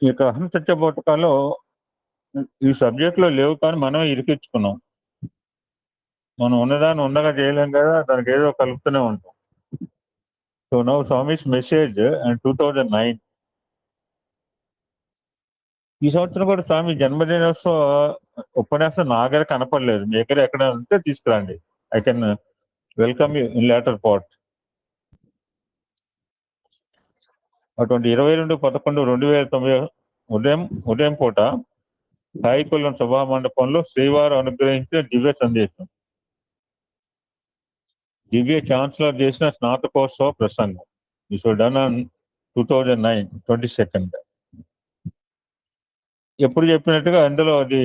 ఈ యొక్క అహం సత్యబోధకాల్లో ఈ సబ్జెక్ట్‌లో లేవు కానీ మనమే ఇరికించుకున్నాం. మనం ఉన్నదాన్ని ఉన్నగా చేయలేం కదా! దానికేదో కలుపుతూనే ఉంటాం. So, now Swami's message and 2009 ఈ సంవత్సరం కూడా స్వామి జన్మదినోత్సవ ఉపన్యాసం నా దగ్గర కనపడలేదు. మీ దగ్గర ఎక్కడైనా ఉంటే తీసుకురండి. I can welcome you in later part. అటువంటి 22/11/2009 ఉదయం ఉదయం పూట సాయికులం సభా మండపంలో శ్రీవారు అనుగ్రహించిన దివ్య సందేశం. దివ్య ఛాన్సలర్ చేసిన స్నాతకోత్సవ ప్రసంగం. This was done on 2009 22nd. ఎప్పుడు చెప్పినట్టుగా అందులో అది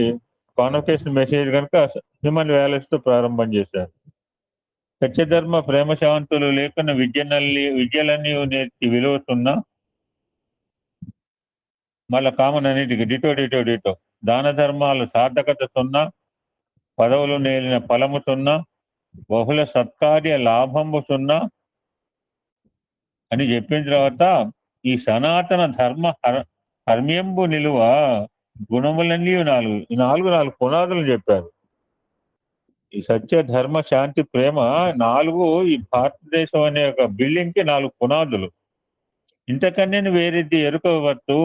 కాన్వకేషన్ మెసేజ్ కనుక హ్యూమన్ వాల్యూస్ తో ప్రారంభం చేశారు. సత్యధర్మ ప్రేమ శాంతులు లేకున్న విద్యలన్నీ నేర్చి విలువతున్న మళ్ళా కామన్ అన్నిటికి డిటో దాన ధర్మాలు సార్థకతతున్న పదవులు నేలిన ఫలముతున్న బహుళ సత్కార్య లాభంబుతున్న అని చెప్పిన తర్వాత ఈ సనాతన ధర్మ హర్మ్యంబు నిలువ గుణములన్నీ నాలుగు పునాదులు చెప్పారు. ఈ సత్య ధర్మ శాంతి ప్రేమ నాలుగు ఈ భారతదేశం అనే ఒక బిల్డింగ్ కి 4 పునాదులు. ఇంతకన్నా వేరేది ఎరుకవత్తు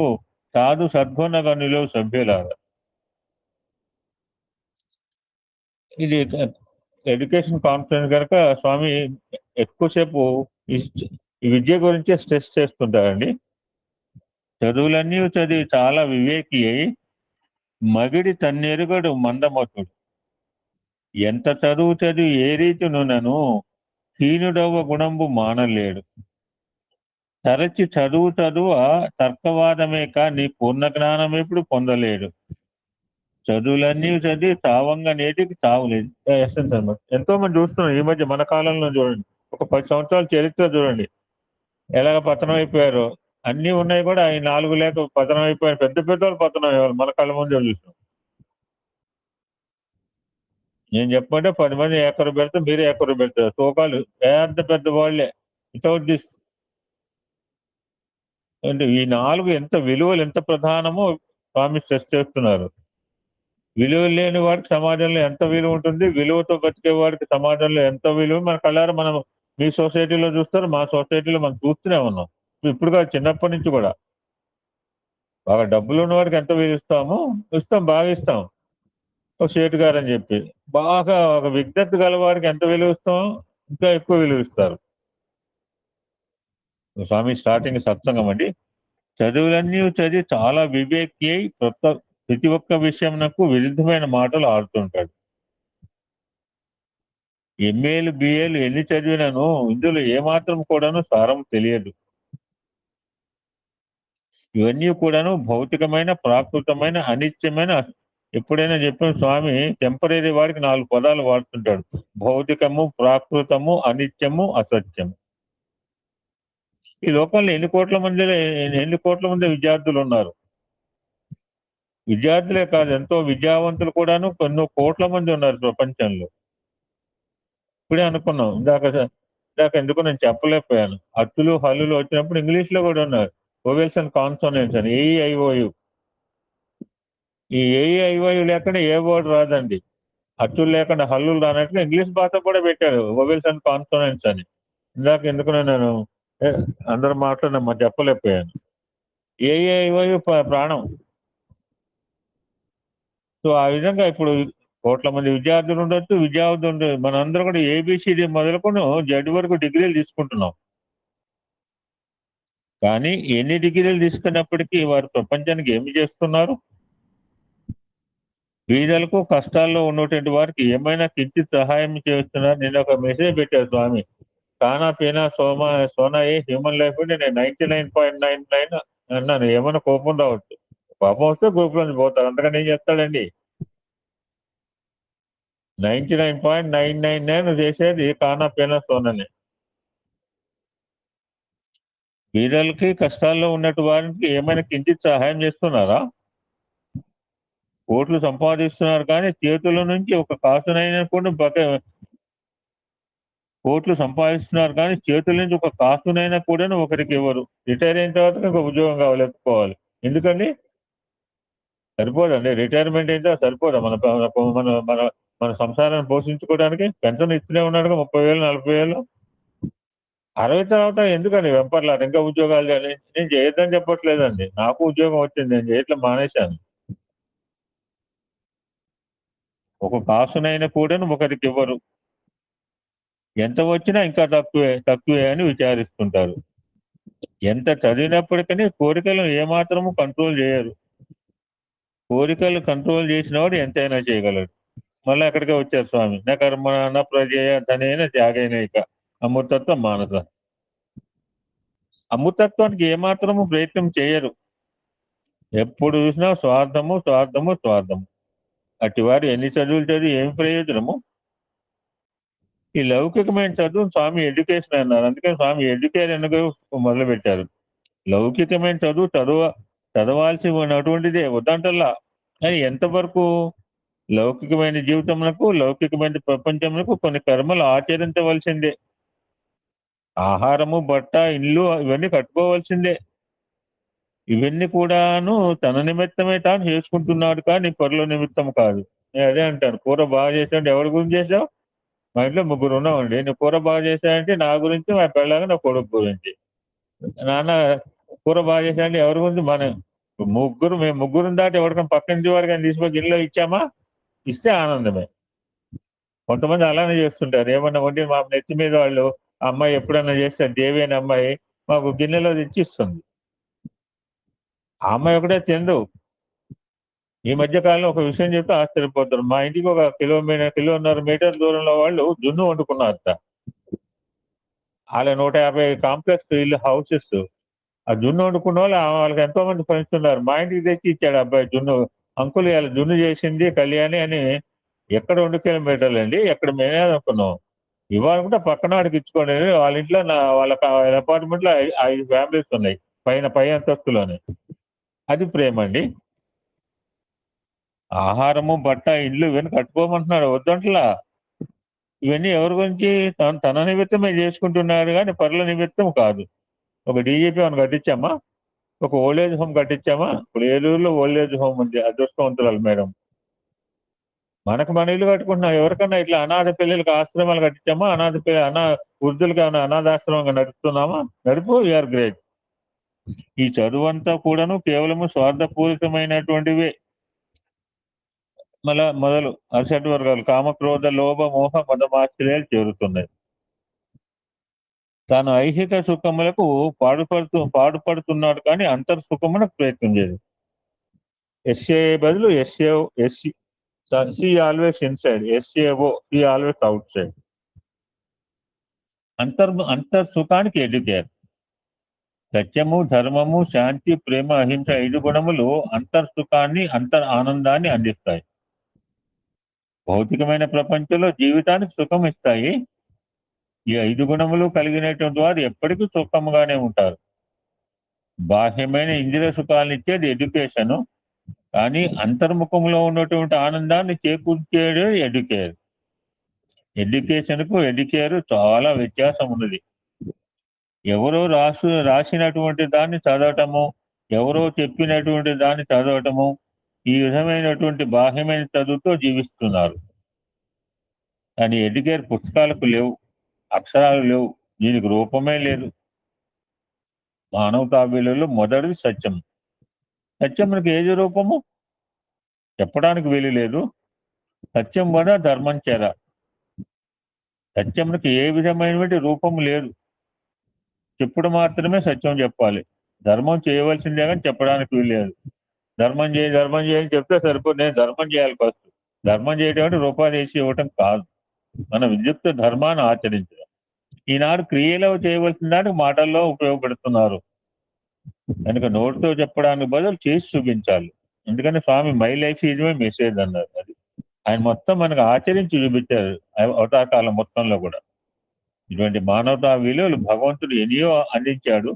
సాధు సద్గుణ గనులు సభ్యులాగా. ఇది ఎడ్యుకేషన్ కాన్ఫరెన్స్ కనుక స్వామి ఎక్కువసేపు ఈ విద్య గురించే స్ట్రెస్ చేస్తుంటారండి. చదువులన్నీ చదివి చాలా వివేకి అయి మగిడి తన్నెరుగడు మందమతుడు. ఎంత చదువు చదివి ఏ రీతి నునను హీనుడవ గుణంబు మానలేడు. తరచి చదువు తర్కవాదమే కానీ పూర్ణ జ్ఞానం ఎప్పుడు పొందలేడు. చదువులన్నీ చదివి తావంగా నేటికి తావులేదు. ఎస్ఎన్స్ అనమాట. ఎంతో మంది చూస్తున్నాం ఈ మధ్య మన కాలంలో చూడండి. ఒక 10 సంవత్సరాల చరిత్ర చూడండి. ఎలాగ పతనం అయిపోయారో. అన్నీ ఉన్నాయి కూడా ఈ 4 లేక పతనం అయిపోయారు. పెద్ద వాళ్ళు పతనం అయ్యేవాళ్ళు మన కళ్ళ ముందు చూసాం. నేను చెప్పమంటే 10 మంది ఏకరు పెడితే మీరే ఏకరు పెడతారు. తూకాలు పెద్ద వాళ్ళే వితౌట్ దిస్. అంటే ఈ 4 ఎంత విలువలు ఎంత ప్రధానమో స్వామి స్ట్రెస్ చేస్తున్నారు. విలువ లేని వాడికి సమాజంలో ఎంత విలువ ఉంటుంది, విలువతో బతికే వాడికి సమాజంలో ఎంత విలువ మన కళ్ళారా మనం మీ సొసైటీలో చూస్తారు, మా సొసైటీలో మనం చూస్తూనే ఉన్నాం. ఇప్పుడు కాదు చిన్నప్పటి నుంచి కూడా బాగా డబ్బులు ఉన్న వాడికి ఎంత విలువ ఇస్తాం బాగా ఇస్తాం. ఒక సేటు గారు అని చెప్పి బాగా ఒక విజ్ఞత గల వాడికి ఎంత విలువ ఇస్తాం ఇంకా ఎక్కువ విలువ ఇస్తారు. స్వామి స్టార్టింగ్ సత్సంగం అండి. చదువులన్నీ చదివి చాలా వివేకి అయి ప్రతి ఒక్క విషయం నాకు విరుద్ధమైన మాటలు ఆడుతుంటాడు. ఎంఏలు బిఏలు ఎన్ని చదివినాను ఇందులో ఏమాత్రం కూడాను సారం తెలియదు. ఇవన్నీ కూడాను భౌతికమైన ప్రాకృతమైన అనిత్యమైన. ఎప్పుడైనా చెప్పిన స్వామి టెంపరీ వాడికి 4 పదాలు వాడుతుంటాడు. భౌతికము, ప్రాకృతము, అనిత్యము, అసత్యము. ఈ లోకంలో ఎన్ని కోట్ల మంది విద్యార్థులు ఉన్నారు. విద్యార్థులే కాదు ఎంతో విద్యావంతులు కూడాను ఎన్నో కోట్ల మంది ఉన్నారు ప్రపంచంలో. ఇప్పుడే అనుకున్నాం ఇందాక ఎందుకు నేను చెప్పలేకపోయాను. అచ్చులు హల్లులు వచ్చినప్పుడు ఇంగ్లీష్ లో కూడా ఉన్నారు. వొవెల్స్ అండ్ కాన్సోనెంట్స్ అని ఏఈఐఓయు. ఈ ఏఈఐఓయు లేకుండా ఏ వర్డ్ రాదండి. అచ్చులు లేకుండా హల్లులు రానట్లు ఇంగ్లీష్ భాష కూడా పెట్టారు వొవెల్స్ అండ్ కాన్సోనెంట్స్ అని. ఇందాక ఎందుకు నేను అందరూ మాట్లాడినా చెప్పలేకపోయాను. ఏఈఐఓయు ప్రాణం. సో ఆ విధంగా ఇప్పుడు కోట్ల మంది విద్యార్థులు ఉండొచ్చు, విద్యార్థులు ఉండొచ్చు. మనందరం కూడా ఏబిసిడి మొదలుకొని జడ్ వరకు డిగ్రీలు తీసుకుంటున్నాం. కానీ ఎన్ని డిగ్రీలు తీసుకున్నప్పటికీ వారు ప్రపంచానికి ఏమి చేస్తున్నారు? బీదలకు కష్టాల్లో ఉన్నటువంటి వారికి ఏమైనా కించిత్ సహాయం చేస్తున్నారు. నేను ఒక మెసేజ్ పెట్టాను స్వామి. కానా పీనా సోనా ఏ హ్యూమన్ లైఫ్ అంటే నేను 99.99 అన్నాను. ఏమైనా కోపం రావచ్చు. కోపం వస్తే గ్రూప్ నుంచి పోతారు. అంతకని ఏం చేస్తాడండి? 99.999 చేసేది కానా పీనా సోనానే. బీదలకి కష్టాల్లో ఉన్నట్టు వారికి ఏమైనా కించిత్ సహాయం చేస్తున్నారా? కోట్లు సంపాదిస్తున్నారు కానీ చేతుల నుంచి ఒక కాసునైనా కూడా కోట్లు సంపాదిస్తున్నారు కానీ చేతుల నుంచి ఒక కాసునైనా కూడా ఒకరికి ఇవ్వరు. రిటైర్ అయిన తర్వాత ఒక ఉద్యోగం కావాలి, ఎత్తుకోవాలి. ఎందుకండి? సరిపోదండి. రిటైర్మెంట్ అయితే సరిపోదా మన మన మన సంసారాన్ని పోషించుకోవడానికి? పెన్షన్ ఇస్తూనే ఉన్నాడుగా 30,000, 40,000. 60 తర్వాత ఎందుకండి వెంపర్లాట ఇంకా ఉద్యోగాలు చేయాలి? నేను చేయొద్దని చెప్పట్లేదండి. నాకు ఉద్యోగం వచ్చింది. నేను చేయట్లే, మానేశాను. ఒక కాసునైన కూడాను ఒకరికివ్వరు. ఎంత వచ్చినా ఇంకా తక్కువే, తక్కువే అని విచారిస్తుంటారు. ఎంత చదివినప్పటికీ కోరికలను ఏమాత్రము కంట్రోల్ చేయరు. కోరికలు కంట్రోల్ చేసినవాడు ఎంతైనా చేయగలడు. మళ్ళీ అక్కడికే వచ్చారు స్వామి. నా కర్మ నా ప్రజయ ధనేన త్యాగేన ఇక అమృతత్వం మానస. అమృతత్వానికి ఏమాత్రము ప్రయత్నం చేయరు. ఎప్పుడు చూసినా స్వార్థము, స్వార్థము, స్వార్థము. అట్టివారు ఎన్ని చదువులు చదివి ఏమి ప్రయోజనము? ఈ లౌకికమైన చదువు స్వామి ఎడ్యుకేషన్ అన్నారు. అందుకని స్వామి ఎడ్యుకేర్ అనగా మొదలుపెట్టారు. లౌకికమైన చదవాల్సి ఉన్నటువంటిదే వద్దంటల్లా. కానీ ఎంతవరకు? లౌకికమైన జీవితమునకు, లౌకికమైన ప్రపంచమునకు కొన్ని కర్మలు ఆచరించవలసిందే. ఆహారము, బట్ట, ఇల్లు ఇవన్నీ కట్టుకోవాల్సిందే. ఇవన్నీ కూడాను తన నిమిత్తమే తాను చేసుకుంటున్నాడు కానీ పరుల నిమిత్తం కాదు. నేను అదే అంటాను. కూర బాగా చేసావంటే ఎవరి గురించి చేసావు? మా ఇంట్లో ముగ్గురు ఉన్నామండి. నువ్వు కూర బాగా చేసావంటే నా గురించి, మా పెళ్ళాంగా నా కొడుకు గురించి. నాన్న కూర బాగా చేసావంటే ఎవరి గురించి? మేము ముగ్గురం దాటి ఎవరికైనా పక్కింటి వారికి కానీ తీసుకొని గిన్నెలో ఇచ్చామా? ఇస్తే ఆనందమే. కొంతమంది అలానే చేస్తుంటారు. ఏమన్నా వండి మా నెత్తి మీద వాళ్ళు ఆ అమ్మాయి ఎప్పుడన్నా చేస్తే దేవి అనే అమ్మాయి మాకు గిన్నెలో తెచ్చి ఇస్తుంది. ఆ అమ్మాయి ఒకటే తినదు. ఈ మధ్య కాలంలో ఒక విషయం చెప్తే ఆశ్చర్యపోతారు. మా ఇంటికి ఒక కిలోన్నర మీటర్ దూరంలో వాళ్ళు జున్ను వండుకున్నారట. ఆళ్ళ 150 కాంప్లెక్స్ ఇల్లు హౌసెస్. ఆ జున్ను వండుకున్నోళ్ళు వాళ్ళకి ఎంతో మంది ఫ్రెండ్స్ ఉన్నారు. మా ఇంటికి తెచ్చి ఇచ్చాడు అబ్బాయి జున్ను. అంకుల్ ఇయాల జున్ను చేసింది కళ్యాణి అని. ఎక్కడ 2 కిలోమీటర్లండి. ఎక్కడ మేమే అనుకున్నాం. ఇవ్వాలనుకుంటే పక్కనోడికి ఇచ్చుకోండి. వాళ్ళ ఇంట్లో వాళ్ళ అపార్ట్మెంట్‌లో 5 ఫ్యామిలీస్ ఉన్నాయి. పై అంతస్తులోనే. అది ప్రేమండి. ఆహారము, బట్ట, ఇల్లు ఇవన్నీ కట్టుకోమంటున్నాడు. వద్దంటలా. ఇవన్నీ ఎవరి గురించి? తన నిమిత్తమే చేసుకుంటున్నాడు గానీ పరుల నిమిత్తం కాదు. ఒక డీజీపీ ఏమన్నా కట్టించామా? ఒక ఓల్డ్ ఏజ్ హోమ్ కట్టించామా? ఇప్పుడు ఏలూరులో ఓల్డ్ ఏజ్ హోమ్ ఉంది. అదృష్టవంతురాలు మేడం. మనకు మన ఇల్లు కట్టుకుంటున్నాం. ఎవరికన్నా ఇట్లా అనాథ పిల్లలకి ఆశ్రమాలు కట్టించామా? వృద్ధులకి ఏమైనా అనాథాశ్రమంగా నడుపుతున్నామా? నడుపు. You are great. ఈ చదువంతా కూడాను కేవలము స్వార్థపూరితమైనటువంటివే. మొదలు అరిషడ్ వర్గాలు కామ, క్రోధ, లోభ, మోహ, మదమాశ్చర్యాలు చేరుతున్నాయి. తాను ఐహిక సుఖములకు పాడుపడుతున్నాడు కానీ అంతర్ సుఖమునకు ప్రయత్నం చేయదు. ఎస్ఏ బదులు ఎస్ సి ఆల్వేస్ ఇన్సైడ్. ఎస్ఏఓ ఈ ఆల్వేస్ అవుట్ సైడ్. అంతర్ సుఖానికి ఎడ్యుకేర్. సత్యము, ధర్మము, శాంతి, ప్రేమ, అహింస 5 గుణములు అంతర్ సుఖాన్ని, అంతర్ ఆనందాన్ని అందిస్తాయి. భౌతికమైన ప్రపంచంలో జీవితానికి సుఖం ఇస్తాయి. ఈ 5 గుణములు కలిగినటువంటి వారు ఎప్పటికీ సుఖముగానే ఉంటారు. బాహ్యమైన ఇంద్రియ సుఖాలనిచ్చేది ఎడ్యుకేషను. కానీ అంతర్ముఖంలో ఉన్నటువంటి ఆనందాన్ని చేకూర్చేది ఎడ్యుకేర్. ఎడ్యుకేషన్‌కు ఎడ్యుకేర్ చాలా వ్యత్యాసం ఉన్నది. ఎవరో రాసినటువంటి దాన్ని చదవటము, ఎవరో చెప్పినటువంటి దాన్ని చదవటము, ఈ విధమైనటువంటి బాహ్యమైన చదువుతో జీవిస్తున్నారు. కానీ ఎడ్యుకేర్ పుస్తకాలకు లేవు. అక్షరాలు లేవు. దీనికి రూపమే లేదు. మానవతా విలువలో మొదటిది సత్యం. సత్యమునకు ఏది రూపము? చెప్పడానికి వీలు లేదు. సత్యం వద ధర్మం చెర. సత్యమునకు ఏ విధమైనటువంటి రూపం లేదు. చెప్పుడు మాత్రమే సత్యం చెప్పాలి. ధర్మం చేయవలసిందే కానీ చెప్పడానికి వీలు లేదు. ధర్మం చేయి అని చెప్తే సరిపోదు. నేను ధర్మం చేయాలి ఫస్ట్. ధర్మం చేయడం అంటే రూపాయి వేసి ఇవ్వటం కాదు. మన విద్యుక్త ధర్మాన్ని ఆచరించడం. ఈనాడు క్రియలో చేయవలసిన దానికి మాటల్లో ఉపయోగపెడుతున్నారు. కనుక నోటితో చెప్పడానికి బదులు చేసి చూపించాలి. ఎందుకంటే Swami my life is my message అన్నారు. అది ఆయన మొత్తం మనకు ఆచరించి చూపించారు. అవతార కాలం మొత్తంలో కూడా. ఇటువంటి మానవతా విలువలు భగవంతుడు ఎన్నో అందించాడు.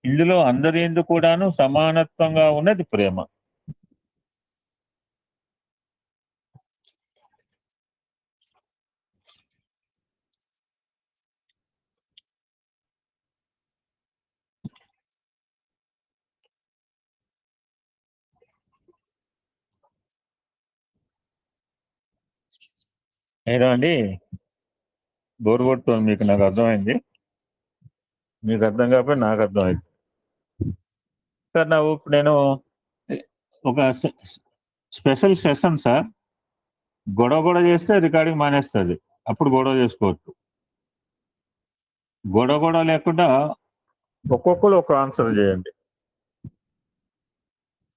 ఇందులో అందరి యందు కూడాను సమానత్వంగా ఉన్నది ప్రేమ. అయినా అండి బోరు కొడుతుంది మీకు, నాకు అర్థమైంది. మీకు అర్థం కాకపోతే నాకు అర్థమైంది సార్. నేను ఒక స్పెషల్ సెషన్ సార్. గొడవ చేస్తే రికార్డింగ్ మానేస్తుంది, అప్పుడు గొడవ చేసుకోవచ్చు. గొడవ లేకుండా ఒక్కొక్కరు ఒక ఆన్సర్ చేయండి,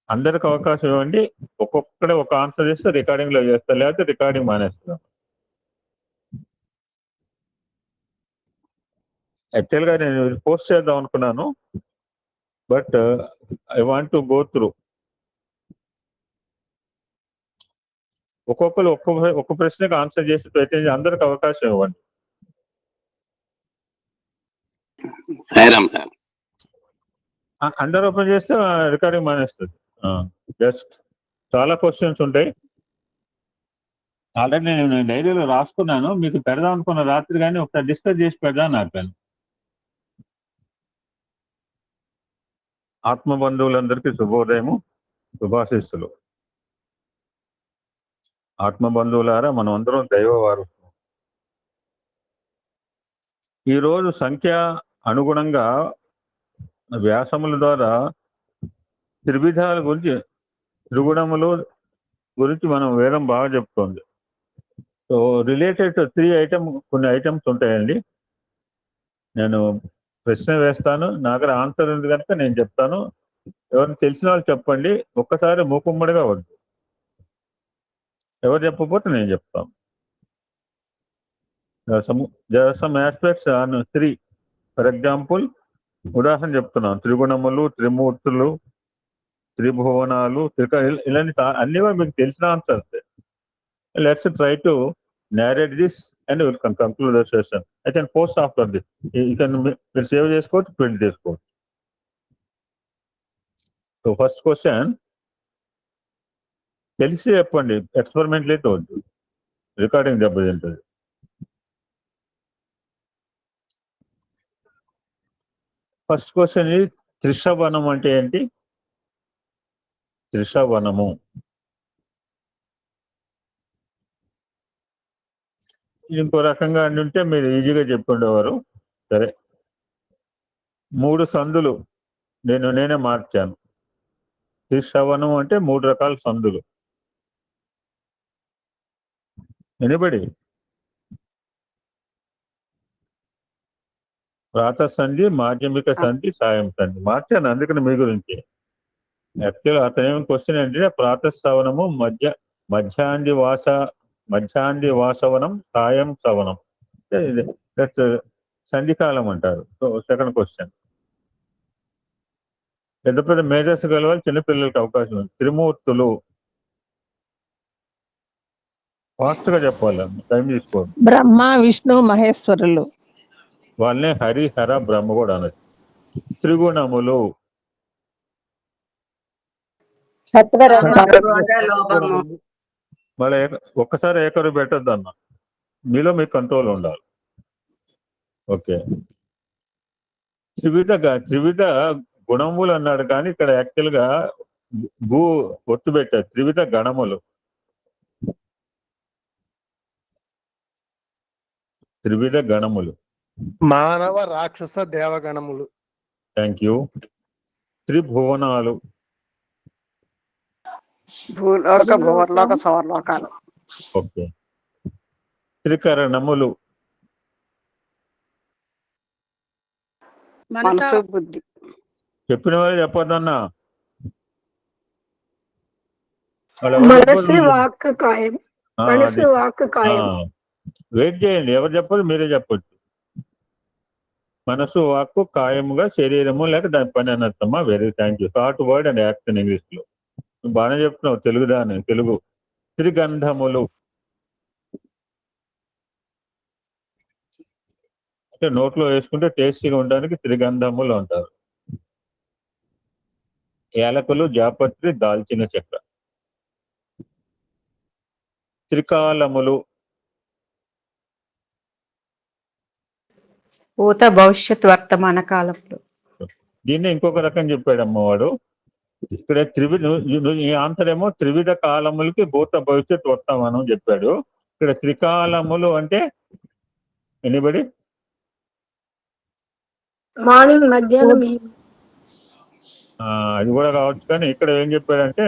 అందరికి అవకాశం ఇవ్వండి. ఒక్కొక్కడే ఒక ఆన్సర్ చేస్తే రికార్డింగ్ లో చేస్తారు, లేకపోతే రికార్డింగ్ మానేస్తాం. యాక్చువల్ గా నేను పోస్ట్ చేద్దాం అనుకున్నాను, but I want to go through. ఒక్కొక్కరు ఒక్క ప్రశ్నకు ఆన్సర్ చేసి పెట్టింది, అందరికి అవకాశం ఇవ్వండి. అందరు ఓపెన్ చేస్తే రికార్డింగ్ మానేస్తుంది. జస్ట్ చాలా క్వశ్చన్స్ ఉంటాయి. ఆల్రెడీ నేను డైరీలో రాసుకున్నాను, మీకు పెడదాం అనుకున్న రాత్రి కానీ ఒకసారి డిస్కస్ చేసి పెడదాం నాకు. ఆత్మ బంధువులందరికీ శుభోదయము, శుభాశిస్సులు. ఆత్మ బంధువులారా, మనం అందరం దైవవారు. ఈరోజు సంఖ్య అనుగుణంగా వ్యాసముల ద్వారా త్రివిధాల గురించి, త్రిగుణములు గురించి మనం వేదం బాగా చెప్తోంది. సో రిలేటెడ్ టు కొన్ని ఐటమ్స్ ఉంటాయండి. నేను ప్రశ్న వేస్తాను, నా దగ్గర ఆన్సర్ ఉంది కనుక నేను చెప్తాను. ఎవరిని తెలిసిన వాళ్ళు చెప్పండి, ఒక్కసారి మూకుమ్మడిగా వద్దు. ఎవరు చెప్పకపోతే నేను చెప్తాను. there are some aspects on 3. For example, ఉదాహరణ చెప్తున్నాను. త్రిగుణములు, త్రిమూర్తులు, త్రిభువనాలు, ఇలాంటి అన్ని మీకు తెలిసిన answers. Let's try to narrate this and we can conclude the session. I can post after this. మీరు సేవ్ చేసుకోవచ్చు, ప్రింట్ చేసుకోవచ్చు. సో ఫస్ట్ క్వశ్చన్ తెలిసి చెప్పండి, ఎక్స్పెరిమెంట్ అయితే వద్దు, రికార్డింగ్ దెబ్బతింటుంది. ఫస్ట్ క్వశ్చన్ ఇది, త్రిశవనం అంటే ఏంటి? త్రిశవనము ఇంకో రకంగా ఉంటే మీరు ఈజీగా చెప్పుండేవారు. సరే, 3 సందులు నేనే మార్చాను. త్రిశవనం అంటే 3 రకాల సందులు. ఎనిబడి? ప్రాత సంధి, మాధ్యమిక సంధి, సాయం సంధి మార్చాను, అందుకని మీ గురించి. యాక్చువల్ అతనేం క్వశ్చన్ అంటే ప్రాతఃసవనము, మధ్యాంది వాసవనం, సాయం సవనం, సంధికాలం అంటారు. So second question. పెద్ద పెద్ద మేధస్సు గల చిన్నపిల్లలకి అవకాశం ఉంది. త్రిమూర్తులు ఫాస్ట్ గా చెప్పాలి, టైం తీసుకోండి. బ్రహ్మ, విష్ణు, మహేశ్వరులు. వాళ్ళనే హరి, హర, బ్రహ్మ కూడా అనొచ్చు. త్రిగుణములు మళ్ళీ ఒక్కసారి ఏకరు పెట్టద్దు అన్న, మీలో మీకు కంట్రోల్ ఉండాలి. ఓకే, త్రివిధ గుణములు అన్నాడు, కానీ ఇక్కడ యాక్చువల్ గా ఒత్తు పెట్టారు. త్రివిధ గణములు, త్రివిధ గణములు. మానవ, రాక్షస, దేవగణములు. Thank you. త్రిభువనాలు, భూలోక, భువర్లోక, సవర్లోకాలు. ఓకే. త్రికరణములు, మనసు, బుద్ధి. చెప్పిన వాళ్ళు చెప్పొద్దన్నా. మనసు, వాక్, కాయం. మనసు, వాక్, కాయం. వెయిట్ చేయండి, ఎవరు చెప్పదు, మీరే చెప్పొచ్చు. మనసు, వాక్కు, కాయముగా శరీరము లేక దాని పని అన్నట్టమ్మా. Very thank you. Thought, word and action English లో బాగానే చెప్తున్నావు, తెలుగు. త్రిగంధములు అంటే నోట్లో వేసుకుంటే టేస్టీగా ఉండడానికి త్రిగంధములు అంటారు. యాలకులు, జాపత్రి, దాల్చిన చెక్క. త్రికాలములు, భూత, భవిష్యత్, వర్తమాన కాలంలో. దీన్ని ఇంకొక రకం చెప్పాడమ్మ వాడు. ఇక్కడ ఈ ఆన్సర్ ఏమో త్రివిధ కాలములకి భూత, భవిష్యత్, వర్తమానం చెప్పాడు. ఇక్కడ త్రికాలములు అంటే ఎనిబడి మార్నింగ్, మధ్యాహ్నం, అది కూడా కావచ్చు. కానీ ఇక్కడ ఏం చెప్పాడంటే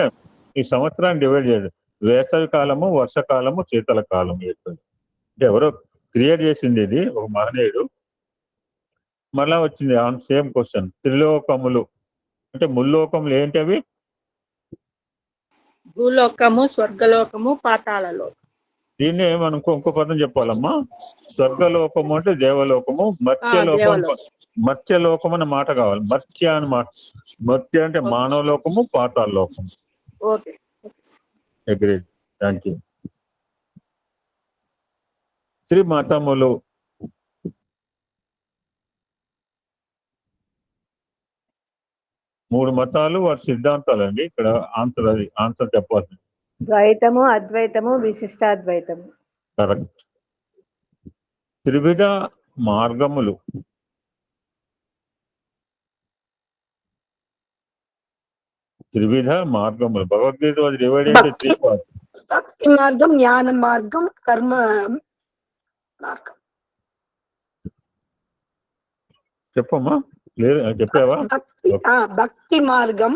ఈ సంవత్సరాన్ని డివైడ్ చేయదు. వేసవి కాలము, వర్షకాలము, శీతల కాలము చెప్తాడు. అంటే ఎవరో క్రియేట్ చేసింది ఇది, ఒక మహనీయుడు. మళ్ళా వచ్చింది ఆన్ సేమ్ క్వశ్చన్. త్రిలోకములు అంటే ముల్లోకములు ఏంటి అవి? భూలోకము, స్వర్గలోకము, పాతాళలోకము. దీన్నే మనం ఇంకో పదం చెప్పాలమ్మా. స్వర్గలోకము అంటే దేవలోకము, మత్స్యలోకం అనే మాట కావాలి. మత్స్య అని మాట. మత్స్య అంటే మానవలోకము, పాతాళ లోకము. Okay, agreed. Thank you. త్రిమతములు మూడు మతాలు, వాటి సిద్ధాంతాలు అండి. ఇక్కడ ఆన్సర్ చెప్పాల్సింది. ద్వైతము, అద్వైతము, విశిష్టాద్వైతము. కరెక్ట్. త్రివిధ మార్గములు. త్రివిధ మార్గములు Bhagavad Gita was divided into 3 parts. భక్తి మార్గం, జ్ఞాన మార్గం, కర్మ మార్గం. చెప్పమ్మా. లేదు చెప్పావా? భక్తి మార్గం,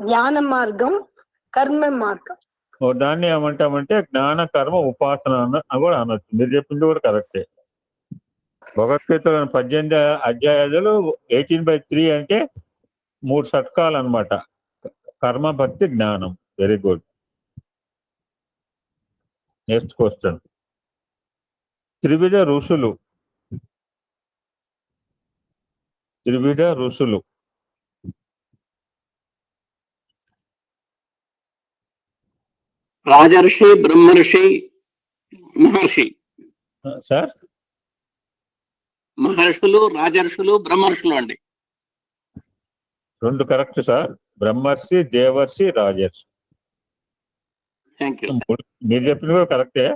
జ్ఞాన మార్గం, కర్మ మార్గం. దాన్ని ఏమంటామంటే జ్ఞాన, కర్మ, ఉపాసన అని కూడా అనొచ్చు. మీరు చెప్పింది కూడా కరెక్టే. భగవద్గీత 18 అధ్యాయాలు 18/3 అంటే 3 షట్కాలు అనమాట. కర్మ, భక్తి, జ్ఞానం. Very good. Next question. త్రివిధ ఋషులు. త్రివిధ ఋషులు రాజర్షి, బ్రహ్మర్షి, మహర్షి. సార్, మహర్షులు, రాజర్షులు, బ్రహ్మర్షులు అండి. 2 కరెక్ట్ సార్. బ్రహ్మర్షి, దేవర్షి, రాజర్షి. Thank you. మీరు చెప్పింది కూడా కరెక్టే.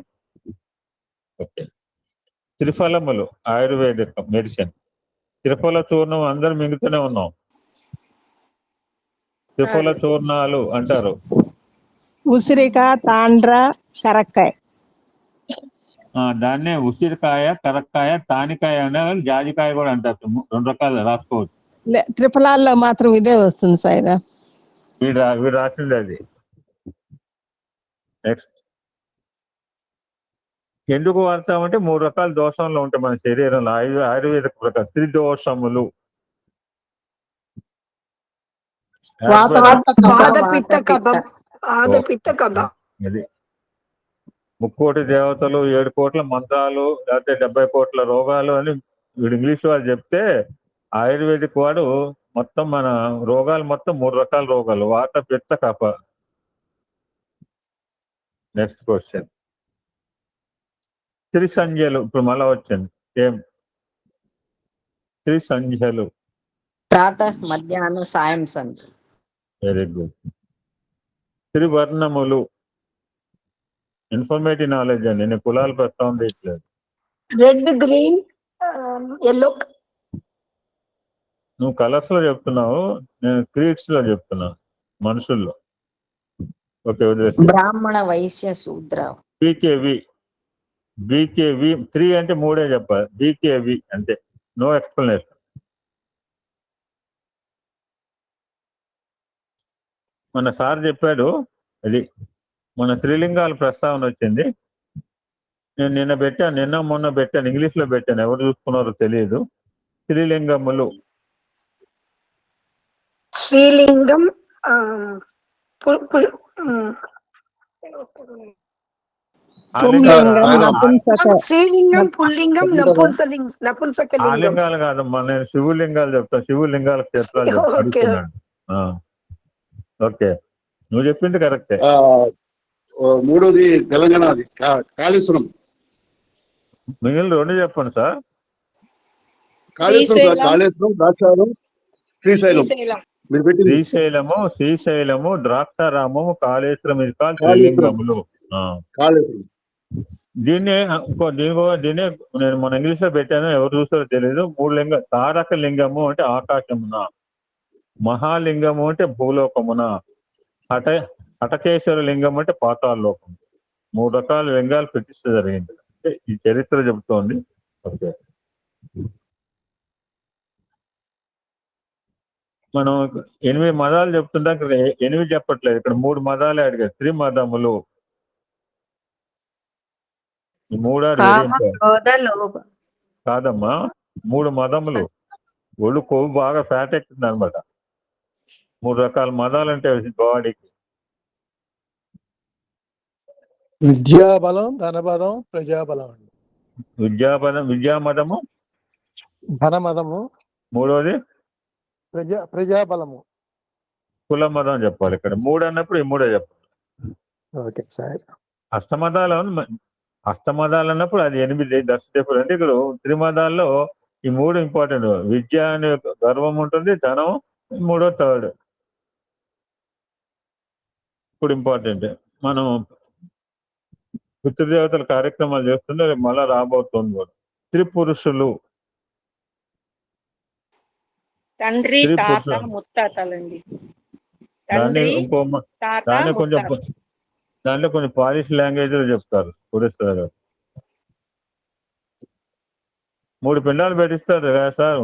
ఓకే. త్రిఫలములు ఆయుర్వేదిక్ మెడిసిన్. త్రిఫల చూర్ణం అందరు మింగుతూనే ఉన్నాం. త్రిఫల చూర్ణాలు అంటారు. ఉసిరిక, తాండ్ర, కరక్కాయ. దాన్నే ఉసిరికాయ, కరక్కాయ, తానికాయ అనే జాజికాయ కూడా అంటారు. 2 రకాలు రాసుకోవచ్చు. త్రిఫలాల్లో మాత్రం ఇదే వస్తుంది సాయిరా. వీడు రాసింది అది. నెక్స్ట్. ఎందుకు వాడతామంటే 3 రకాల దోషంలో ఉంటాయి మన శరీరంలో. ఆయుర్వేదిక ప్రకారం త్రిదోషములు. అది 3 దేవతలు, 7 కోట్ల మంత్రాలు, లేకపోతే 70 కోట్ల రోగాలు అని వీడు ఇంగ్లీష్ వాళ్ళు చెప్తే, ఆయుర్వేదిక్ వాడు మొత్తం మన రోగాలు మొత్తం 3 రకాల రోగాలు. వాత, పిత్త, కఫ. Next question. త్రిసంధ్యలు. ఇప్పుడు మళ్ళా వచ్చింది. ఏం త్రిసంధ్యలు? ప్రాతః, మధ్యాహ్నం, సాయం సంధ్య. Very good. త్రివర్ణములు. ఇన్ఫర్మేటివ్ నాలెడ్జ్ అండి. నేను కులాలు ప్రస్తావన తీయట్లేదు. Red, green, yellow. నువ్వు కలర్స్ లో చెప్తున్నావు, నేను క్రీడ్స్ లో చెప్తున్నాను, మనుషుల్లో. ఓకే, వదిలేసి. బ్రాహ్మణ, వైశ్య, శూద్ర. బీకేవి. 3 అంటే 3 చెప్పాలి. బీకేవి అంతే, నో ఎక్స్ప్లెనేషన్. మన సార్ చెప్పాడు అది. మన త్రిలింగాల ప్రస్తావన వచ్చింది. నేను నిన్న మొన్న పెట్టాను, ఇంగ్లీష్ లో పెట్టాను. ఎవరు చూసుకున్నారో తెలియదు. త్రిలింగములు. శ్రీలింగం, శ్రీలింగం, పుల్లింగం, నపుంసకలింగం. ఆలింగాలు కాదమ్మా, నేను శివలింగాలు చెప్తాను. శివలింగాల క్షేత్రాలు చెప్తాను. ఓకే, నువ్వు చెప్పింది కరెక్టే. 3వది తెలంగాణది కాళేశ్వరం. మిగిలిన 2 చెప్పండి సార్. కాళేశ్వరం, ద్రాక్షారం, శ్రీశైలం. శ్రీశైలము, ద్రాక్షారామము, కాళేశ్వరం. ఇది కాదు త్రిలింగములు. దీన్నే నేను మన ఇంగ్లీష్ లో పెట్టాను, ఎవరు చూస్తారో తెలియదు. 3 లింగం. తారక లింగము అంటే ఆకాశమున, మహాలింగము అంటే భూలోకమున, హటకేశ్వర లింగం అంటే పాతాళ లోకం. 3 రకాల లింగాలు ప్రతిష్ఠ జరిగింది. అంటే ఈ చరిత్ర చెబుతోంది. ఓకే, మనం 8 మతాలు చెప్తుంటే ఇక్కడ 8 చెప్పట్లేదు, ఇక్కడ 3 మతాలే అడిగారు. త్రిమతములు. ఈ 3 ఆర్ వెరీ కామ ఇంపార్టెంట్. క్రోధ లోభ. కాదమ్మా, 3 మతములు. ఒళ్ళు కొవ్వు బాగా ఫ్యాట్ ఎక్కుతుంది అనమాట. 3 రకాల మతాలు అంటే బాడీకి. విద్యాబలం, ధనబలం, ప్రజాబలం అండి. విద్యామతము, ధనమదము, మూడవది ప్రజాబలము. కుల మతం చెప్పాలి. ఇక్కడ 3 అన్నప్పుడు ఈ 3 చెప్పాలి. Okay sir. అష్టమతాలు అన్నప్పుడు అది 8 దర్శకులు. అంటే ఇక్కడ త్రిమతాల్లో ఈ 3 ఇంపార్టెంట్. విద్య అనే గర్వం ఉంటుంది, ధనం 3వ థర్డ్. ఇప్పుడు ఇంపార్టెంట్. మనం పితృదేవతల కార్యక్రమాలు చేస్తుంటే మళ్ళా రాబోతుంది కూడా. త్రిపురుషులు. తండ్రి, తాత, ముత్తాతలండి. దాన్ని తండ్రి, ఇంకో తాత, దాన్ని కొంచెం ముత్తాత. దాంట్లో కొంచెం పాలిష్ లాంగ్వేజ్ లో చెప్తారు పురేశ్వర గారు. 3 పిండాలు పెట్టిస్తారు కదా సార్.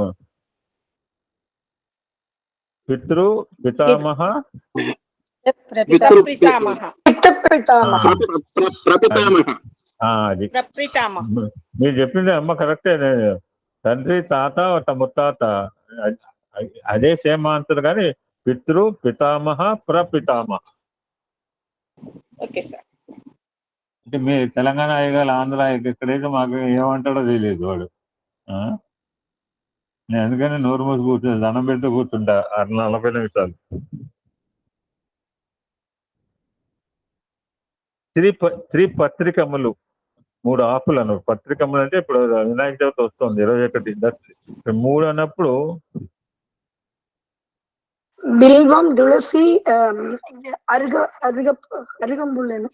పితృ, పితామహ, ప్రపితామహ. ప్రపితామహ. అది ప్రపితామహ. మీరు చెప్పింది అమ్మ కరెక్టే. తండ్రి, తాత, ముత్తాత అదే సేమ్ ఆన్సర్, కానీ పితృ, పితామహ, ప్రపితామహ. Okay sir. అంటే మీ తెలంగాణ అయ్యగారు, ఆంధ్ర ఇక్కడైతే మాకు ఏమంటాడో తెలియదు వాడు. నేను అందుకని నోరు మూసి కూర్చుంది, దండం పెడితే కూర్చుంటా 40 నిమిషాలు. త్రిపత్రికములు. 3 ఆకులు అన్నారు. పత్రికములు అంటే ఇప్పుడు వినాయక చవితి వస్తుంది 21. 3 అన్నప్పుడు బిల్వం, తులసి, అరగంబులేనా?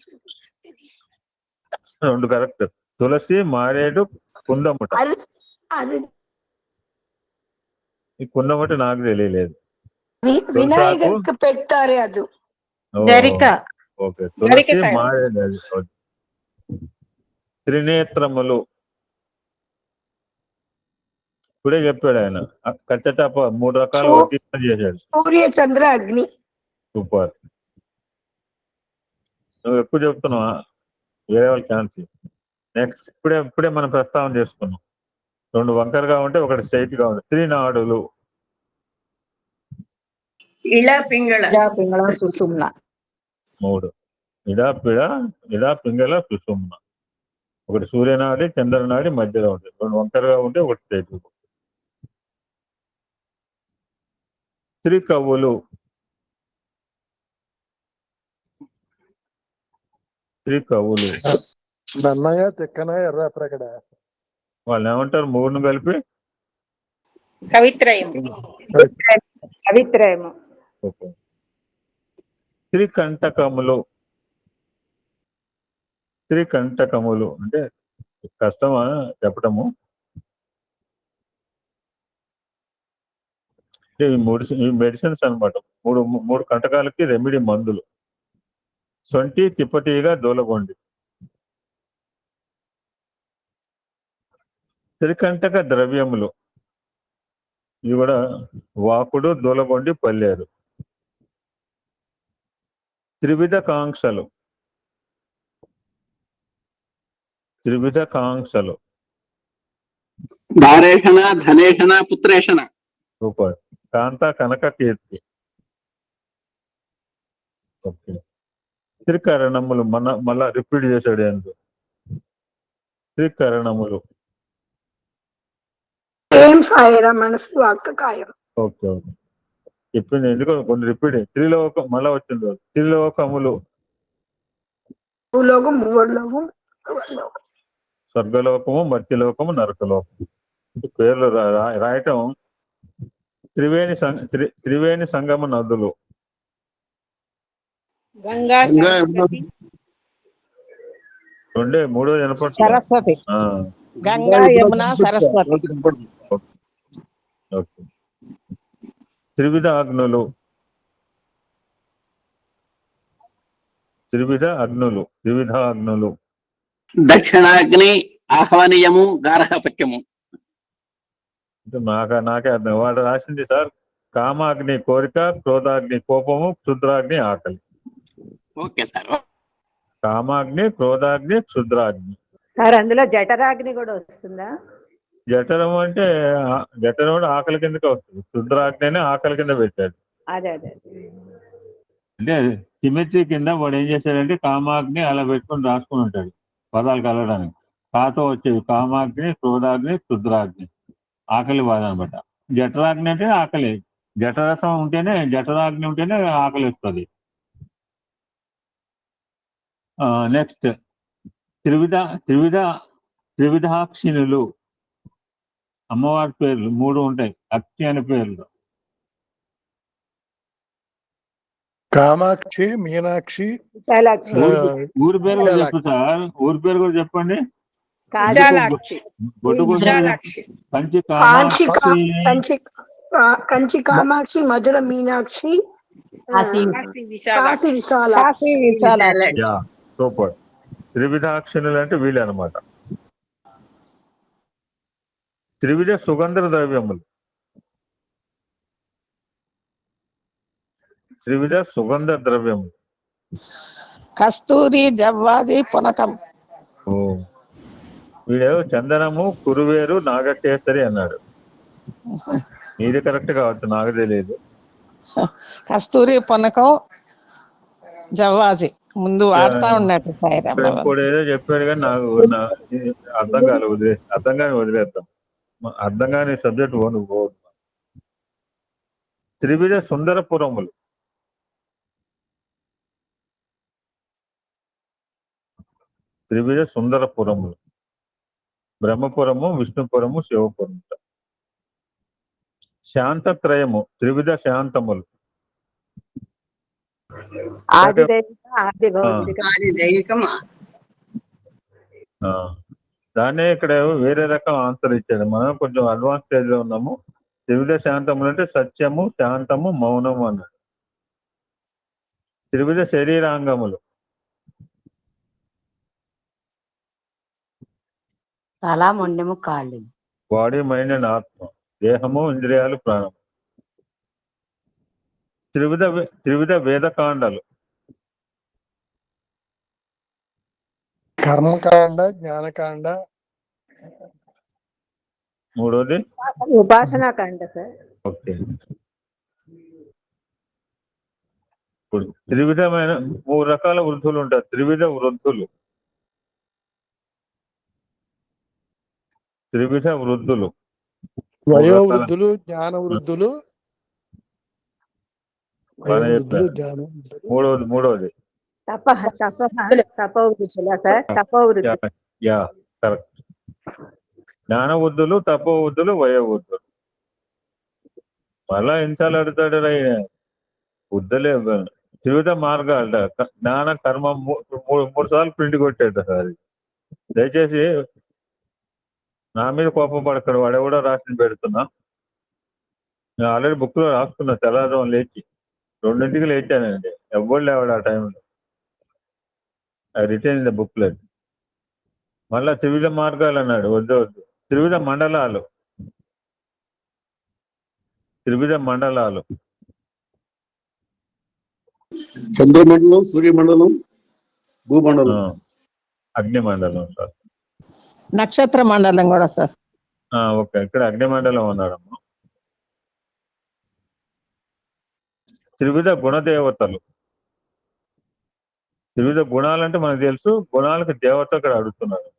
2 కరెక్ట్. తులసి, మారేడు, కుందముట. ఈ కుందముట నాకు తెలియలేదు. వినాయకుడికి పెట్టారే అది. ఓకే, తులసి, మారేడు. అది త్రినేత్రములు. ఇప్పుడే చెప్పాడు ఆయన. కచ్చటప్ప 3 రకాల వర్గీకరణ చేశాడు. సూర్య, చంద్ర, అగ్ని. సూపర్. నువ్వు ఎక్కువ చెప్తున్నావా? వేరే వాళ్ళ ఛాన్స్. నెక్స్ట్ ఇప్పుడే మనం ప్రస్తావన చేసుకున్నాం. 2 వంకరగా ఉంటే ఒకటి స్ట్రైట్ గా ఉంది. త్రినాడులు. ఇడా పింగళ సుషుమ్న. 3. ఇడా పింగళ సుషుమ్న. ఒకటి సూర్యనాడి, చంద్రనాడి మధ్యలో ఉంటుంది. 2 వంకరగా ఉంటే ఒకటి స్ట్రైట్. త్రికవులు. నన్నయ్య, తిక్కనయ్య, ఎర్రప్రగడ. వాళ్ళు ఏమంటారు 3ను కలిపి? కవిత్రయము. త్రికంటకములు అంటే కష్టమా చెప్పటము. ఈ మెడిసిన్స్ అనమాట. 3 కంటకాలకి రెమెడీ మందులు. సొంటి, తిప్పతీగ, దూలగొండి. త్రికంటక ద్రవ్యములు. ఇవి కూడా వాకుడు, దూలగొండి, పల్లేరు. త్రివిధ కాంక్షలు. దారేషణ, ధనేషణ, పుత్రేషణ. సూపర్. కాంత, కనక, కీర్తి. ఓకే. త్రికరణములు. మళ్ళా రిపీట్ చేశాడు ఏంటో. త్రికరణములు. మనసు, వాక్, కాయం. ఓకే. చెప్పింది ఎందుకో కొన్ని రిపీట్. త్రిలోకం మళ్ళా వచ్చింది. త్రిలోకములు. భూలోకం, భూవర్లోకం, స్వర్గలోకము, మర్త్యలోకము, నరకలోకము. పేర్లు రాయటం. త్రివేణి సంగమ నదులు. గంగా, సరస్వతి. 3 వినపడుతుంది. సరస్వతి. గంగా, యమున, సరస్వతి. ఓకే. త్రివిధ అగ్నులు. త్రివిధ అగ్నులు. దక్షిణాగ్ని ఆహ్వానీయము గార్హపత్యము. నాకే అర్థం. వాడు రాసింది సార్ కామాగ్ని కోరిక, క్రోధాగ్ని కోపము, క్షుద్రాగ్ని ఆకలి. Okay sir. కామాగ్ని, క్రోధాగ్ని, క్షుద్రాగ్ని. సార్ అందులో జఠరాగ్ని కూడా వస్తుందా? జఠరం అంటే ఆకలి కిందకే వస్తుంది. క్షుద్రాగ్ని అని ఆకలి కింద పెట్టాడు. అదే అంటే సిమెట్రీ కింద వాడు ఏం చేశాడంటే కామాగ్ని అలా పెట్టుకొని రాసుకుని ఉంటాడు పదాలు కలవడానికి. కాతో వచ్చేవి కామాగ్ని, క్రోధాగ్ని, క్షుద్రాగ్ని, ఆకలి బాధ అనమాట. జఠరాగ్ని అంటే ఆకలి. జఠరాగ్ని ఉంటేనే ఆకలి వస్తుంది. నెక్స్ట్ త్రివిధాక్షిణులు, అమ్మవారి పేర్లు 3 ఉంటాయి. అక్షి అనే పేర్లు. కామాక్షి, మీనాక్షి, విశాలాక్షి. ఊరి పేరు కూడా చెప్పు సార్. ఊరి పేరు కూడా చెప్పండి. కంచి కామాక్షి, మధుర మీనాక్షి, కాశీ విశాలాక్షి. సూపర్. త్రివిధాక్షిణులు అంటే వీళ్ళు అనమాట. త్రివిధ సుగంధ ద్రవ్యములు. కస్తూరి, జవ్వాది, పునకం. వీడేవో చందనము, కురువేరు, నాగకేసరి అన్నాడు. ఇది కరెక్ట్ కావచ్చు, నాకు తెలియదు. కస్తూరి, పునకం, జవ్వాది ముందు వాడుతా ఉన్నట్టు ఇప్పుడు ఏదో చెప్పాడు కానీ నాకు అర్థం కాని వదిలేద్దాం. అర్థం కాని సబ్జెక్ట్ పోదు. త్రివిధ సుందరపురములు. బ్రహ్మపురము, విష్ణుపురము, శివపురం. శాంతత్రయము, త్రివిధ శాంతములు. దాన్నే ఇక్కడ వేరే రకం ఆన్సర్ ఇచ్చాడు. మనం కొంచెం అడ్వాన్స్ స్టేజ్ లో ఉన్నాము. త్రివిధ శాంతములు అంటే సత్యము, శాంతము, మౌనము అన్నాడు. త్రివిధ శరీరాంగములు. తల, మొండెము, కాళ్ళు. బాడీ, మైండ్ అండ్ ఆత్మ. దేహము, ఇంద్రియాలు, ప్రాణము. త్రివిధ వేదకాండలు. కర్మకాండ, జ్ఞానకాండ. మూడోది ఉపాసనా కాండ సార్. ఓకే. ఇప్పుడు త్రివిధమైన 3 రకాల వృద్ధులు ఉంటారు. త్రివిధ వృద్ధులు. వయోవృద్ధులు, జ్ఞాన వృద్ధులు. మూడోది కరెక్ట్. జ్ఞానవృద్ధులు, తపోవృద్ధులు, వయోవృద్ధులు. మళ్ళా ఎన్నిసార్లు అడుగుతాడు వృద్ధులే. త్రివిధ మార్గాలు. జ్ఞాన, కర్మ 3 సార్లు ప్రింట్ కొట్టాడు సార్. దయచేసి నా మీద కోపం పడతాడు. వాడెవడో రాసి పెడుతున్నా. నేను ఆల్రెడీ బుక్ లో రాసుకున్నా. తెల్లవారుజామున లేచి 2ంటికి లేచానండి. ఎవ్వరు లేవాడు ఆ టైంలో. I retain in the booklet. మళ్ళా త్రివిధ మార్గాలు అన్నాడు. వద్దు. త్రివిధ మండలాలు. చంద్రమండలం, సూర్యమండలం, భూమండలం, అగ్నిమండలం సార్. నక్షత్ర మండలం కూడా సార్. ఓకే. ఇక్కడ అగ్నిమండలం అన్నాడమ్మా. త్రివిధ గుణదేవతలు. త్రివిధ గుణాలంటే మనకు తెలుసు. గుణాలకు దేవత ఇక్కడ అడుగుతున్నాడు.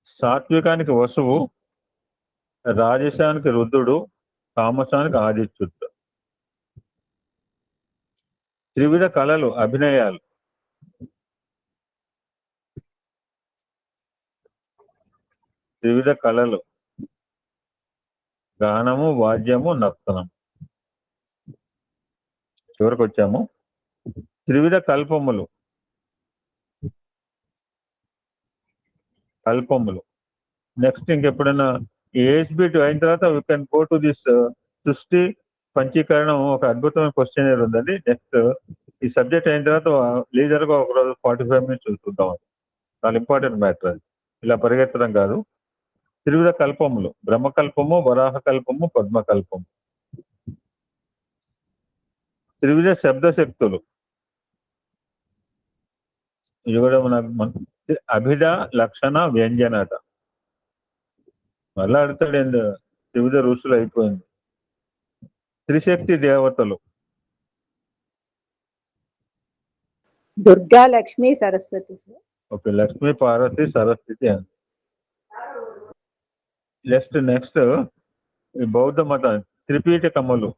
సాత్వికానికి వసువు, రాజసానికి రుద్రుడు, తామసానికి ఆదిత్యుడు. త్రివిధ కళలు, అభినయాలు. గానము, వాద్యము, నర్తనం. చివరికి వచ్చాము. త్రివిధ కల్పములు. నెక్స్ట్ ఇంకెప్పుడైనా ఈ ఏజ్ బీట్ అయిన తర్వాత we can go to this సృష్టి, పంచీకరణం ఒక అద్భుతమైన క్వశ్చన్ ఉందండి. నెక్స్ట్ ఈ సబ్జెక్ట్ అయిన తర్వాత లీజర్ గా ఒక రోజు 45 minutes చూద్దాం. చాలా ఇంపార్టెంట్ మ్యాటర్ అది. ఇలా పరిగెత్తడం కాదు. త్రివిధ కల్పములు: బ్రహ్మకల్పము, వరాహకల్పము, పద్మకల్పము. త్రివిధ శబ్దశక్తులు: ఇది కూడా అభిధ, లక్షణ, వ్యంజనట. మళ్ళా అడతాడు ఏంది, త్రివిధ ఋషులు అయిపోయింది. త్రిశక్తి దేవతలు: దుర్గా, లక్ష్మి, సరస్వతి సార్. ఓకే, లక్ష్మి, పార్వతి, సరస్వతి అని. నెక్స్ట్ ఈ బౌద్ధ మతం త్రిపీఠకములు.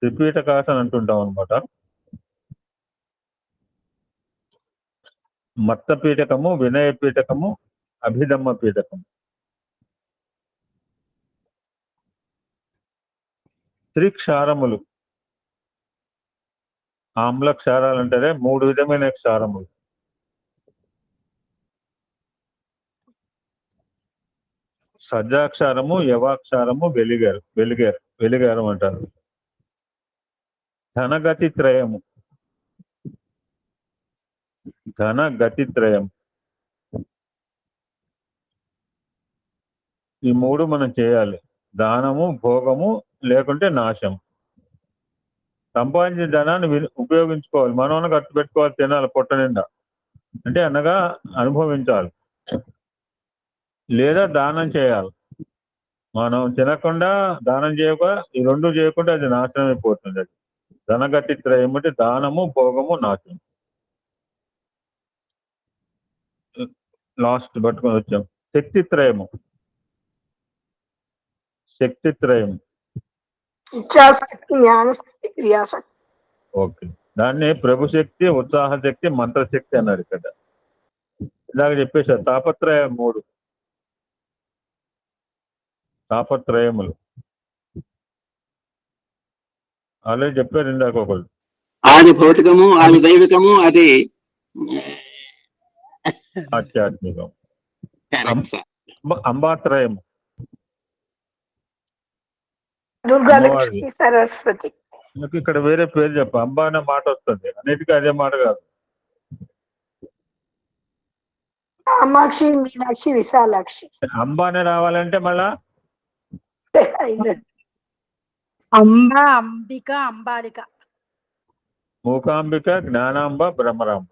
త్రిపీఠకాసన అంటుంటాం అనమాట. మత్త పీఠకము, వినయ పీఠకము, అభిధమ్మ పీఠకము. త్రిక్షారములు: ఆమ్ల క్షారాలు అంటారే 3 విధమైన క్షారములు. సజ్జాక్షారము, యవాక్షారము, వెలిగారం అంటారు. ధనగతి త్రయము. ఈ 3 మనం చేయాలి: దానము, భోగము, లేకుంటే నాశం. సంపాదించిన ధనాన్ని ఉపయోగించుకోవాలి. మనం ఖర్చు పెట్టుకోవాలి, తినాలి పొట్ట నిండా, అంటే అనగా అనుభవించాలి. లేదా దానం చేయాలి. మనం తినకుండా దానం చేయక, ఈ 2 చేయకుండా అది నాశనం అయిపోతుంది. అది ధనగతి త్రయం అంటే దానము, భోగము, నాశనం. లాస్ట్ పట్టుకొని వచ్చాం. శక్తి త్రయము. ఇచ్ఛాశక్తి, జ్ఞానశక్తి, క్రియాశక్తి. ఓకే, దాన్ని ప్రభుశక్తి, ఉత్సాహ శక్తి, మంత్రశక్తి అన్నారు ఇక్కడ. ఇలాగ చెప్పేశారు. తాపత్రయం 3 తాపత్రయములు ఆల్రెడీ చెప్పారు ఇందాక ఒకళ్ళు. ఆది భౌతికము, ఆది దైవికము, అది ఆధ్యాత్మికం. అంబాత్రయము: దుర్గా, లక్ష్మి, సరస్వతి. ఇక్కడ వేరే పేరు చెప్ప. అంబా అనే మాట వస్తుంది, అన్నిటికీ అదే మాట కాదు. కామాక్షి, మీనాక్షి, విశాలాక్షి. అంబానే రావాలంటే మళ్ళా అంబ, అంబిక, అంబాలిక. మూకాంబిక, జ్ఞానాంబ, బ్రహ్మరాంబ.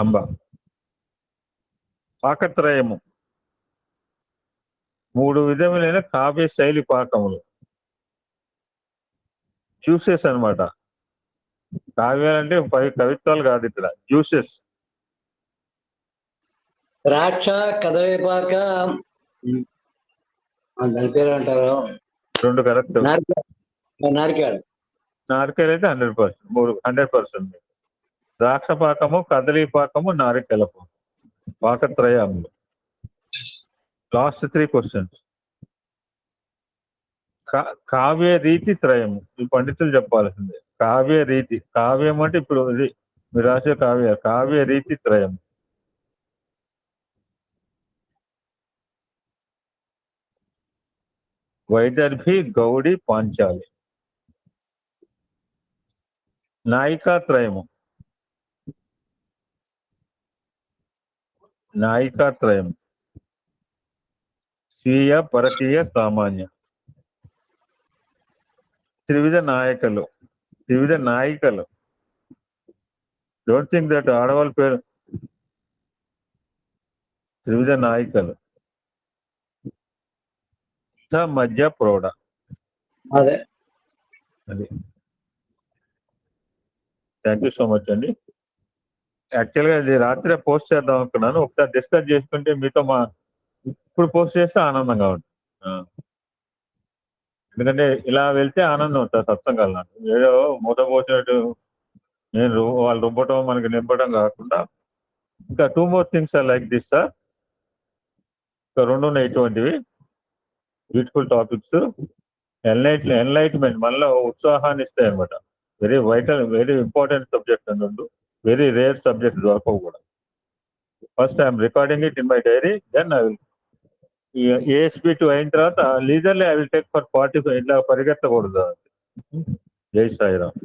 అంబ. పాకత్రయము: 3 విధములైన కావ్య శైలి పాకములు. జ్యూసెస్ అనమాట. కావ్యాలంటే కవిత్వాలు కాదు, ఇక్కడ జ్యూసెస్. ద్రాక్ష, కదవేపాక, దాని పేరు అంటారు 2 కరెక్ట్. నారికేళ అయితే 100%. 100%. ద్రాక్ష పాకము, కదలీ పాకము, నారికేళ పాకం. పాకత్రయములు. Last 3 questions. కావ్య రీతి త్రయము. ఈ పండితులు చెప్పాల్సిందే. కావ్య రీతి. కావ్యం అంటే ఇప్పుడు ఇది మీరు రాసే కావ్య రీతి త్రయం. వైదర్భి, గౌడి, పాంచాలి. నాయికాత్రయము. స్వీయ, పరకీయ, సామాన్య. త్రివిధ నాయికలు. డోంట్ థింక్ దట్ ఆడవాళ్ళ పేరు. త్రివిధ నాయికలు. మధ్య, ప్రౌఢ. అదే. అది. థ్యాంక్ యూ సో మచ్ అండి. యాక్చువల్గా ఇది రాత్రి పోస్ట్ చేద్దాం అనుకున్నాను. ఒకసారి డిస్కస్ చేసుకుంటే మీతో ఇప్పుడు పోస్ట్ చేస్తే ఆనందంగా ఉంటుంది. ఎందుకంటే ఇలా వెళ్తే ఆనందం ఉంటుంది సత్సంగాలు. నాకు ఏదో మూత పోసినట్టు నేను వాళ్ళు రుబ్బటం మనకి నింపడం కాకుండా ఇంకా 2 more things are like this sir. ఇంకా 2 ఉన్నాయి ఇటువంటివి బ్యూటిఫుల్ టాపిక్స్. ఎన్లైట్మెంట్ మనలో ఉత్సాహాన్ని ఇస్తాయి అనమాట. Very vital, very important subject అన్నట్టు. వెరీ రేర్ సబ్జెక్ట్ దొరకవు కూడా. First I'm recording it in my diary, then I will ASP 2 అయిన తర్వాత leisurely I will take for 45 ఇట్లా పరిగెత్తకూడదు. జై సాయిరామ్.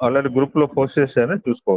ఆల్రెడీ గ్రూప్ లో పోస్ట్ చేశాను, చూసుకో.